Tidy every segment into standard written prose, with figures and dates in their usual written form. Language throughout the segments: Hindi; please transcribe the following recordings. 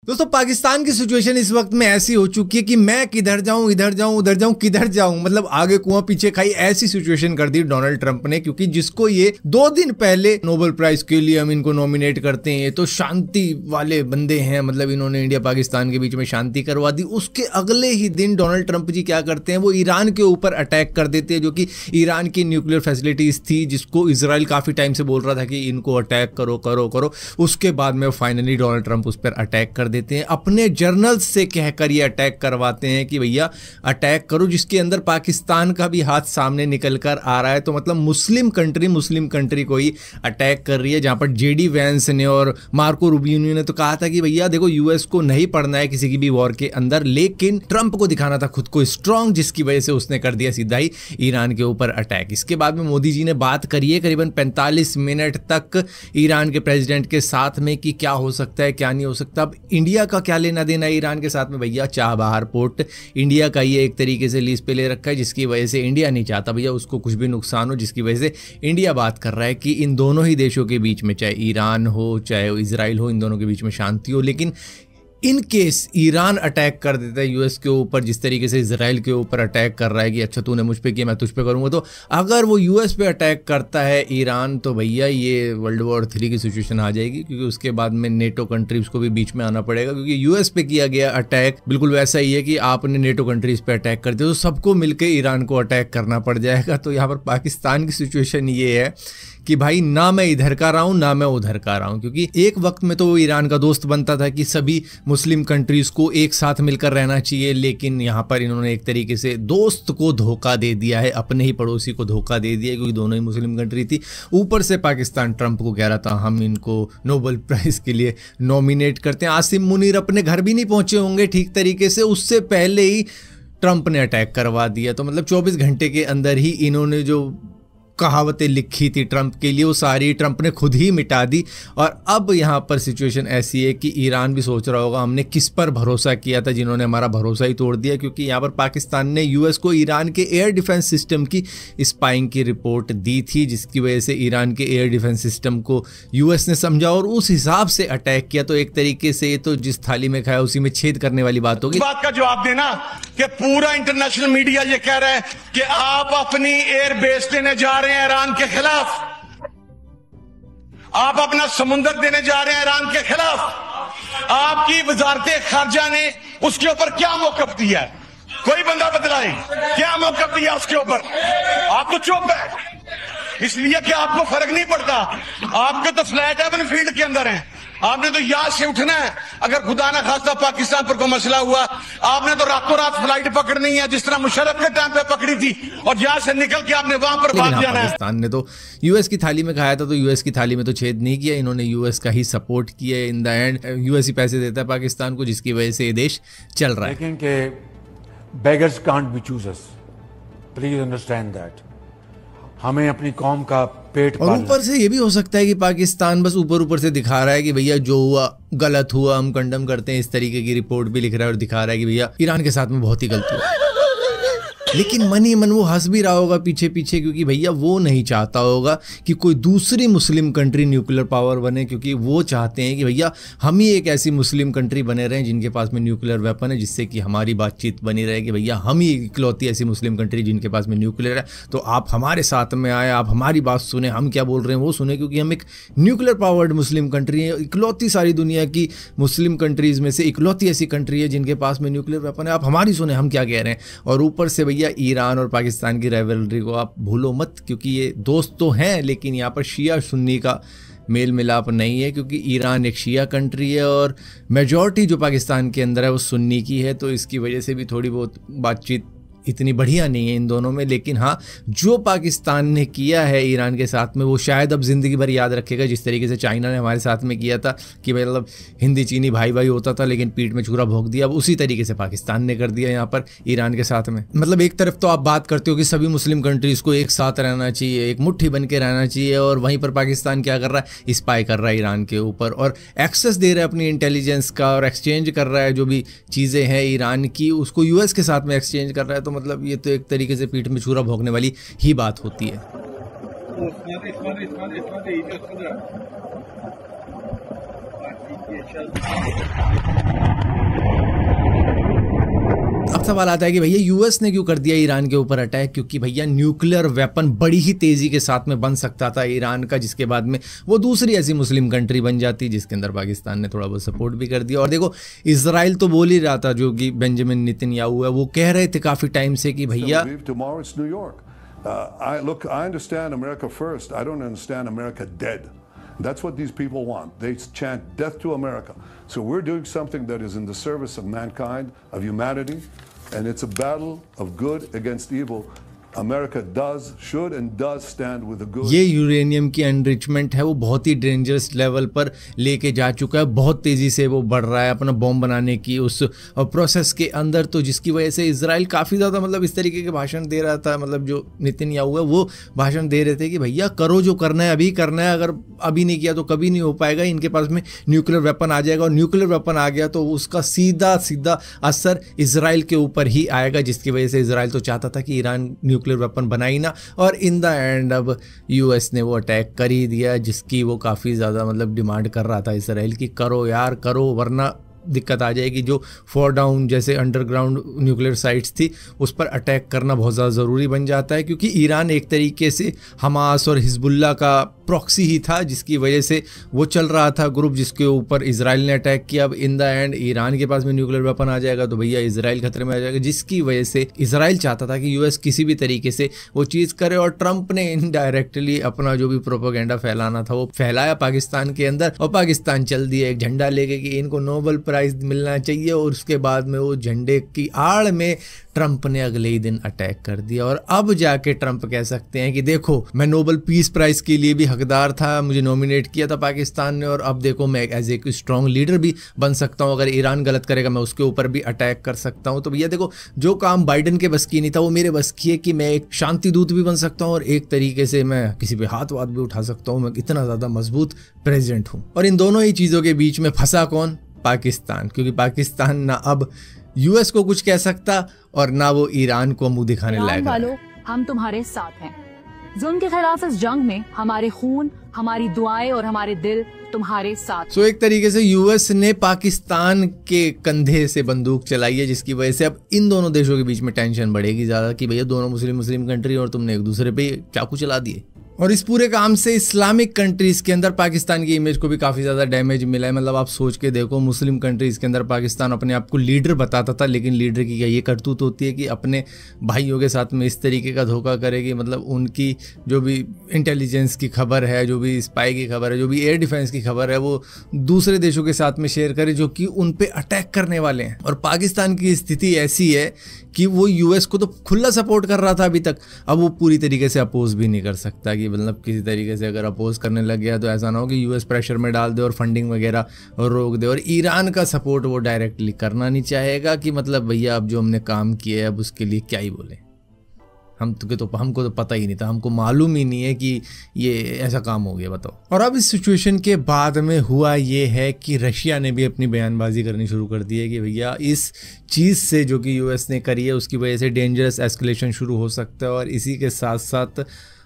दोस्तों पाकिस्तान की सिचुएशन इस वक्त में ऐसी हो चुकी है कि मैं किधर जाऊं, इधर जाऊं, उधर जाऊं, किधर जाऊं, मतलब आगे कुआं पीछे खाई ऐसी सिचुएशन कर दी डोनाल्ड ट्रंप ने। क्योंकि जिसको ये 2 दिन पहले नोबेल प्राइज के लिए हम इनको नॉमिनेट करते हैं, तो शांति वाले बंदे हैं, मतलब इन्होंने इंडिया पाकिस्तान के बीच में शांति करवा दी। उसके अगले ही दिन डोनाल्ड ट्रंप जी क्या करते हैं, वो ईरान के ऊपर अटैक कर देते हैं, जो कि ईरान की न्यूक्लियर फैसिलिटीज थी, जिसको इजराइल काफी टाइम से बोल रहा था कि इनको अटैक करो करो करो। उसके बाद में फाइनली डोनाल्ड ट्रंप उस पर अटैक कर देते हैं, अपने जर्नल्स से कहकर ये अटैक करवाते हैं कि भैया अटैक करो, जिसके अंदर पाकिस्तान का भी हाथ सामने निकल कर आ रहा है। तो मतलब मुस्लिम कंट्री को ही अटैक कर रही है, जहां पर जेडी वैंस ने और मार्को रूबियो ने तो कहा था कि भैया देखो यूएस को नहीं पड़ना है किसी की भी वॉर के अंदर, लेकिन ट्रंप को दिखाना था खुद को स्ट्रांग, जिसकी वजह से उसने कर दिया सीधा ही ईरान के ऊपर अटैक। इसके बाद में मोदी जी ने बात करी है करीबन 45 मिनट तक ईरान के प्रेसिडेंट के साथ में कि क्या हो सकता है क्या नहीं हो सकता। अब इंडिया का क्या लेना देना है ईरान के साथ में, भैया चाबहार पोर्ट इंडिया का ये एक तरीके से लीज पे ले रखा है, जिसकी वजह से इंडिया नहीं चाहता भैया उसको कुछ भी नुकसान हो, जिसकी वजह से इंडिया बात कर रहा है कि इन दोनों ही देशों के बीच में, चाहे ईरान हो चाहे इजराइल हो, इन दोनों के बीच में शांति हो। लेकिन इन केस ईरान अटैक कर देता है यूएस के ऊपर, जिस तरीके से इजराइल के ऊपर अटैक कर रहा है कि अच्छा तूने मुझ पे किया मैं तुझ पे करूंगा, तो अगर वो यूएस पे अटैक करता है ईरान, तो भैया ये वर्ल्ड वॉर 3 की सिचुएशन आ जाएगी। क्योंकि उसके बाद में नेटो कंट्रीज को भी बीच में आना पड़ेगा, क्योंकि यूएस पे किया गया अटैक बिल्कुल वैसा ही है कि आपने नेटो कंट्रीज पे अटैक कर दिया तो सबको मिलकर ईरान को अटैक करना पड़ जाएगा। तो यहाँ पर पाकिस्तान की सिचुएशन ये है कि भाई ना मैं इधर का रहा हूं ना मैं उधर का रहा हूं, क्योंकि एक वक्त में तो वो ईरान का दोस्त बनता था कि सभी मुस्लिम कंट्रीज को एक साथ मिलकर रहना चाहिए, लेकिन यहाँ पर इन्होंने एक तरीके से दोस्त को धोखा दे दिया है, अपने ही पड़ोसी को धोखा दे दिया है, क्योंकि दोनों ही मुस्लिम कंट्री थी। ऊपर से पाकिस्तान ट्रंप को कह रहा था हम इनको नोबेल प्राइज के लिए नॉमिनेट करते हैं। आसिम मुनीर अपने घर भी नहीं पहुंचे होंगे ठीक तरीके से, उससे पहले ही ट्रंप ने अटैक करवा दिया। तो मतलब 24 घंटे के अंदर ही इन्होंने जो कहावतें लिखी थी ट्रंप के लिए वो सारी ट्रंप ने खुद ही मिटा दी। और अब यहाँ पर सिचुएशन ऐसी है कि ईरान भी सोच रहा होगा हमने किस पर भरोसा किया था, जिन्होंने हमारा भरोसा ही तोड़ दिया। क्योंकि यहाँ पर पाकिस्तान ने यूएस को ईरान के एयर डिफेंस सिस्टम की स्पाइंग की रिपोर्ट दी थी, जिसकी वजह से ईरान के एयर डिफेंस सिस्टम को यूएस ने समझा और उस हिसाब से अटैक किया। तो एक तरीके से ये तो जिस थाली में खाया उसी में छेद करने वाली बात होगी। बात का जवाब देना कि पूरा इंटरनेशनल मीडिया ये कह रहा है कि आप अपनी एयर बेस देने जा रहे हैं ईरान के खिलाफ, आप अपना समुंदर देने जा रहे हैं ईरान के खिलाफ। आपकी वजारत खारजा ने उसके ऊपर क्या मौकफ दिया है, कोई बंदा बदलाए क्या मौकफ दिया उसके ऊपर? आप तो चुप है इसलिए कि आपको फर्क नहीं पड़ता, आपके तो फ्लैट है अपने फील्ड के अंदर है। आपने तो यहां से उठना है, अगर खुदा ना खास्ता पाकिस्तान पर कोई मसला हुआ आपने तो रातों रात फ्लाइट पकड़नी है, जिस तरह मुशर्रफ के टाइम पे पकड़ी थी, और यहां से निकल के आपने वहां पर भाग जाना है। पाकिस्तान ने तो यूएस की थाली में खाया था, तो यूएस की थाली में तो छेद नहीं किया, इन्होंने यूएस का ही सपोर्ट किया। इन द एंड यूएस ही पैसे देता है पाकिस्तान को, जिसकी वजह से ये देश चल रहा है। लेकिन के beggars can't be choosers, please understand that. हमें अपनी कौम का पेट और ऊपर से ये भी हो सकता है कि पाकिस्तान बस ऊपर से दिखा रहा है कि भैया जो हुआ गलत हुआ, हम कंडम करते हैं, इस तरीके की रिपोर्ट भी लिख रहा है और दिखा रहा है कि भैया ईरान के साथ में बहुत ही गलत हुआ। लेकिन मन ही मन वो हंस भी रहा होगा पीछे पीछे, क्योंकि भैया वो नहीं चाहता होगा कि कोई दूसरी मुस्लिम कंट्री न्यूक्लियर पावर बने, क्योंकि वो चाहते हैं कि भैया हम ही एक ऐसी मुस्लिम कंट्री बने रहें जिनके पास में न्यूक्लियर वेपन है, जिससे कि हमारी बातचीत बनी रहे कि भैया हम ही इकलौती ऐसी मुस्लिम कंट्री जिनके पास में न्यूक्लियर है। तो आप हमारे साथ में आए, आप हमारी बात सुने, हम क्या बोल रहे हैं वो सुने, क्योंकि हम एक न्यूक्लियर पावर्ड मुस्लिम कंट्री है, इकलौती सारी दुनिया की मुस्लिम कंट्रीज में से इकलौती ऐसी कंट्री है जिनके पास में न्यूक्लियर वेपन है। आप हमारी सुने हम क्या कह रहे हैं। और ऊपर से भैया ईरान और पाकिस्तान की राइवलरी को आप भूलो मत, क्योंकि ये दोस्त तो हैं लेकिन यहाँ पर शिया सुन्नी का मेल मिलाप नहीं है, क्योंकि ईरान एक शिया कंट्री है और मेजॉरिटी जो पाकिस्तान के अंदर है वो सुन्नी की है। तो इसकी वजह से भी थोड़ी बहुत बातचीत इतनी बढ़िया नहीं है इन दोनों में। लेकिन हाँ, जो पाकिस्तान ने किया है ईरान के साथ में वो शायद अब ज़िंदगी भर याद रखेगा, जिस तरीके से चाइना ने हमारे साथ में किया था कि भाई मतलब हिंदी चीनी भाई भाई होता था लेकिन पीठ में छुरा भोंक दिया। अब उसी तरीके से पाकिस्तान ने कर दिया यहाँ पर ईरान के साथ में। मतलब एक तरफ तो आप बात करते हो कि सभी मुस्लिम कंट्रीज़ को एक साथ रहना चाहिए, एक मुट्ठी बन के रहना चाहिए, और वहीं पर पाकिस्तान क्या कर रहा है, स्पाई कर रहा है ईरान के ऊपर और एक्सेस दे रहा है अपनी इंटेलिजेंस का, और एक्सचेंज कर रहा है जो भी चीज़ें हैं ईरान की उसको यूएस के साथ में एक्सचेंज कर रहा है। तो मतलब ये तो एक तरीके से पीठ में छुरा भोंकने वाली ही बात होती है। अब सवाल आता है कि भैया यूएस ने क्यों कर दिया ईरान के ऊपर अटैक, क्योंकि भैया न्यूक्लियर वेपन बड़ी ही तेजी के साथ में बन सकता था ईरान का, जिसके बाद में वो दूसरी ऐसी मुस्लिम कंट्री बन जाती जिसके अंदर पाकिस्तान ने थोड़ा बहुत सपोर्ट भी कर दिया। और देखो इजराइल तो बोल ही रहा था, जो कि बेंजामिन नेतन्याहू है, वो कह रहे थे काफी टाइम से कि भैया I understand America first. I don't understand America dead. That's what these people want. They chant death to America. So we're doing something that is in the service of mankind, of humanity, and it's a battle of good against evil. America does, should and does stand with the good. ये यूरेनियम की एनरिचमेंट है वो बहुत ही डेंजरस लेवल पर लेके जा चुका है, बहुत तेजी से वो बढ़ रहा है अपना बॉम्ब बनाने की उस प्रोसेस के अंदर, तो जिसकी वजह से इजराइल काफ़ी ज़्यादा मतलब इस तरीके के भाषण दे रहा था, मतलब जो नेतन्याहू है वो भाषण दे रहे थे कि भैया करो जो करना है अभी करना है, अगर अभी नहीं किया तो कभी नहीं हो पाएगा, इनके पास में न्यूक्लियर वेपन आ जाएगा और न्यूक्लियर वेपन आ गया तो उसका सीधा सीधा असर इजराइल के ऊपर ही आएगा, जिसकी वजह से इजराइल तो चाहता था कि ईरान न्यूक्लियर वेपन बनाई ना, और इन द एंड अब यूएस ने वो अटैक कर ही दिया, जिसकी वो काफ़ी ज़्यादा मतलब डिमांड कर रहा था इजराइल की, करो यार करो वरना दिक्कत आ जाएगी। जो फोर डाउन जैसे अंडरग्राउंड न्यूक्लियर साइट्स थी उस पर अटैक करना बहुत ज़्यादा ज़रूरी बन जाता है, क्योंकि ईरान एक तरीके से हमास और हिजबुल्ला का प्रॉक्सी ही था, जिसकी वजह से वो चल रहा था ग्रुप जिसके ऊपर इजराइल ने अटैक किया। अब इन द एंड ईरान के पास में न्यूक्लियर वेपन आ जाएगा तो भैया इजराइल खतरे में आ जाएगा, जिसकी वजह से इजराइल चाहता था कि यूएस किसी भी तरीके से वो चीज़ करे, और ट्रंप ने इनडायरेक्टली अपना जो भी प्रोपेगेंडा फैलाना था वो फैलाया पाकिस्तान के अंदर, और पाकिस्तान चल दिया एक झंडा लेके कि इनको नोबेल प्राइज मिलना चाहिए, और उसके बाद में वो झंडे की आड़ में ट्रंप ने अगले ही दिन अटैक कर दिया। और अब जाके ट्रंप कह सकते हैं कि देखो मैं नोबेल पीस प्राइज के लिए भी हकदार था, मुझे नॉमिनेट किया था पाकिस्तान ने, और अब देखो मैं एज ए स्ट्रॉन्ग लीडर भी बन सकता हूं, अगर ईरान गलत करेगा मैं उसके ऊपर भी अटैक कर सकता हूं। तो भैया देखो जो काम बाइडेन के बस की नहीं था वो मेरे बस की है, कि मैं एक शांति दूत भी बन सकता हूँ और एक तरीके से मैं किसी पे हाथ वाथ भी उठा सकता हूँ, मैं इतना ज़्यादा मजबूत प्रेसिडेंट हूँ। और इन दोनों ही चीज़ों के बीच में फंसा कौन? पाकिस्तान, क्योंकि पाकिस्तान ना अब यूएस को कुछ कह सकता और ना वो ईरान को मुंह दिखाने लायक है। हम तुम्हारे साथ हैं, जुल्म के खिलाफ इस जंग में हमारे खून, हमारी दुआएं और हमारे दिल तुम्हारे साथ। सो एक तरीके से यूएस ने पाकिस्तान के कंधे से बंदूक चलाई है, जिसकी वजह से अब इन दोनों देशों के बीच में टेंशन बढ़ेगी ज्यादा कि भैया दोनों मुस्लिम कंट्री और तुमने एक दूसरे पे चाकू चला दिए। और इस पूरे काम से इस्लामिक कंट्रीज़ के अंदर पाकिस्तान की इमेज को भी काफ़ी ज़्यादा डैमेज मिला है। मतलब आप सोच के देखो, मुस्लिम कंट्रीज़ के अंदर पाकिस्तान अपने आप को लीडर बताता था, लेकिन लीडर की क्या ये करतूत होती है कि अपने भाइयों के साथ में इस तरीके का धोखा करेगी। मतलब उनकी जो भी इंटेलिजेंस की खबर है, जो भी स्पाई की खबर है, जो भी एयर डिफेंस की खबर है, वो दूसरे देशों के साथ में शेयर करे जो कि उन पे अटैक करने वाले हैं। और पाकिस्तान की स्थिति ऐसी है कि वो यूएस को तो खुला सपोर्ट कर रहा था अभी तक, अब वो पूरी तरीके से अपोज भी नहीं कर सकता कि मतलब किसी तरीके से अगर अपोज करने लग गया तो ऐसा ना हो कि यूएस प्रेशर में डाल दे और फंडिंग वगैरह रोक दे। और ईरान का सपोर्ट वो डायरेक्टली करना नहीं चाहेगा कि मतलब भैया अब जो हमने काम किया है अब उसके लिए क्या ही बोले, हमको तो पता ही नहीं था, हमको मालूम ही नहीं है कि ये ऐसा काम हो गया, बताओ। और अब इस सिचुएशन के बाद में हुआ ये है कि रशिया ने भी अपनी बयानबाजी करनी शुरू कर दी है कि भैया इस चीज़ से जो कि यूएस ने करी है उसकी वजह से डेंजरस एस्केलेशन शुरू हो सकता है, और इसी के साथ साथ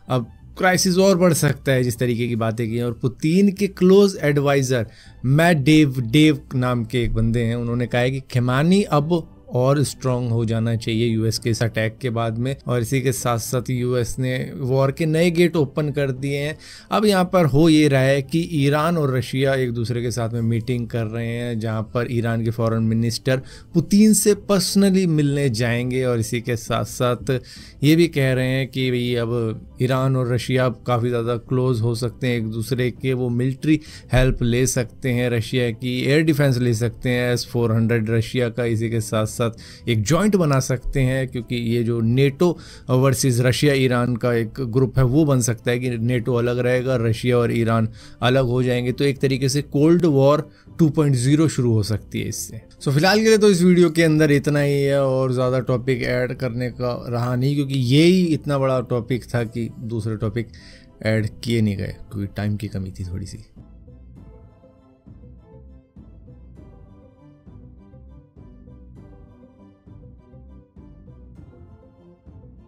अब क्राइसिस और बढ़ सकता है जिस तरीके की बातें की। और पुतिन के क्लोज एडवाइज़र मैट डेव नाम के एक बंदे हैं, उन्होंने कहा है कि खैमानी अब और स्ट्रॉन्ग हो जाना चाहिए यूएस के इस अटैक के बाद में। और इसी के साथ साथ यूएस ने वॉर के नए गेट ओपन कर दिए हैं। अब यहाँ पर हो ये रहा है कि ईरान और रशिया एक दूसरे के साथ में मीटिंग कर रहे हैं, जहाँ पर ईरान के फॉरेन मिनिस्टर पुतिन से पर्सनली मिलने जाएंगे। और इसी के साथ साथ ये भी कह रहे हैं कि भाई अब ईरान और रशिया काफ़ी ज़्यादा क्लोज हो सकते हैं एक दूसरे के, वो मिलिट्री हेल्प ले सकते हैं, रशिया की एयर डिफेंस ले सकते हैं S-400 रशिया का, इसी के साथ एक जॉइंट बना सकते हैं, क्योंकि ये जो नेटो वर्सेस रशिया ईरान का एक ग्रुप है वो बन सकता है कि नेटो अलग रहेगा, रशिया और ईरान अलग हो जाएंगे। तो एक तरीके से कोल्ड वॉर 2.0 शुरू हो सकती है इससे। सो फिलहाल के लिए तो इस वीडियो के अंदर इतना ही है, और ज़्यादा टॉपिक ऐड करने का रहा नहीं, क्योंकि ये ही इतना बड़ा टॉपिक था कि दूसरे टॉपिक ऐड किए नहीं गए, क्योंकि टाइम की कमी थी थोड़ी सी।